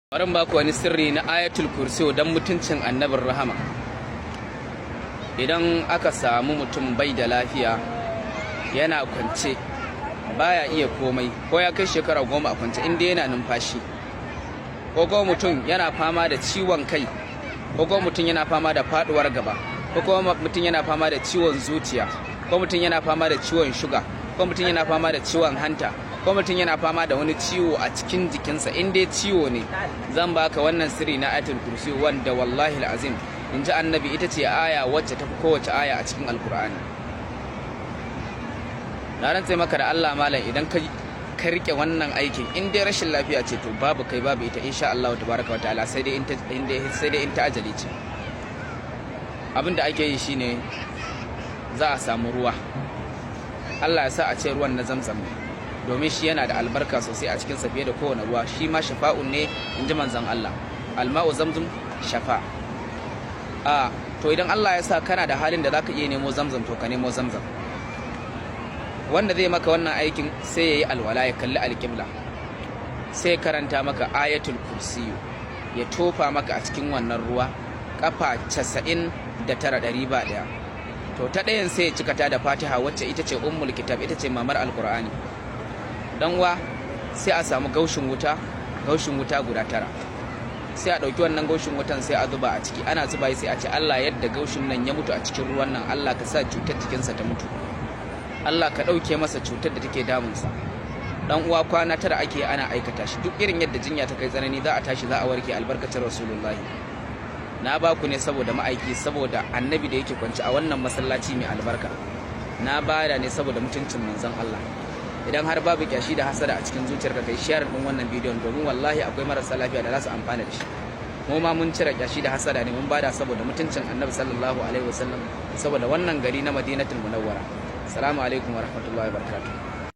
Bari ba ku wani sirri na ayatul kursi don mutuncin annabin rahama. Idan aka samu mutum bai da lafiya yana kwance baya iya komai ko ya kai shekara 10 a kwance inda yana numfashi, ko kuma mutum yana fama da ciwon kai, ko kuma mutum yana fama da faduwar gaba, ko kuma mutum yana fama da ciwon zuciya, ko mutum yana fama da ciwon shuga, ko mutum yana fama da ciwon hanta, ko mutum yana fama da wani ciwo a cikin jikinsa, in dai ciwo ne zan baka wannan sirri na ayatul kursi wanda wallahi alazim in ji annabi ita ce aya wacce ta fi kowace aya a cikin alkur'ani. Na rantse maka da Allah malam, idan ka rike wannan aikin in dai rashin lafiya ce to babu kai babu ita insha Allah tabaraka wa ta'ala, sai dai in ta ajali ce. Abin da ake yi shine za a samu ruwa, Allah ya sa a ce ruwan na zamzam, domin shi yana da albarka sosai a cikinsa fiye da kowane ruwa. Shi ma shafa'un ne in ji manzon Allah, alma'u zamzam shafa. To idan Allah ya sa kana da halin da zaka iya nemo zamzam to ka nemo zamzam. Wanda zai maka wannan aikin sai yayi alwala, ya kalli alƙibla, sai karanta maka ayatul kursi, ya tofa maka a cikin wannan ruwa kafa 99 ɗari ba ɗaya. To ta ɗayan sai ya cikata da Fatiha wacce ita ce ummul kitab, ita ce mamar alqur'ani. Dan uwa sai a samu gaushin wuta guda 9, sai a ɗauki wannan gaushin wutan sai a zuba a ciki, ana zuba sai a ce Allah yadda gaushin nan ya mutu a cikin ruwan nan, Allah ka sa cutar jikinsa ta mutu, Allah ka ɗauke masa cutar da take damunsa. Dan uwa kwana 9 ake ana aikata shi, duk irin yadda jinya ta kai tsanani za a tashi, za a warke albarkacin rasulullahi. Na ba ku ne saboda ma'aiki, saboda annabi da yake kwance a wannan masallaci mai albarka, na bada ne saboda mutuncin manzon Allah. Idan har babu kyashi da hasada a cikin zuciyarka, kai share din wannan bidiyon, domin wallahi akwai marasa lafiya da za su amfana da shi. Mu ma mun cire kyashi da hasada ne, mun bada saboda mutuncin annabi sallallahu alaihi wasallam, saboda wannan gari na Madinatul Munawwara. Assalamu alaikum wa rahmatullahi wa barakatuh.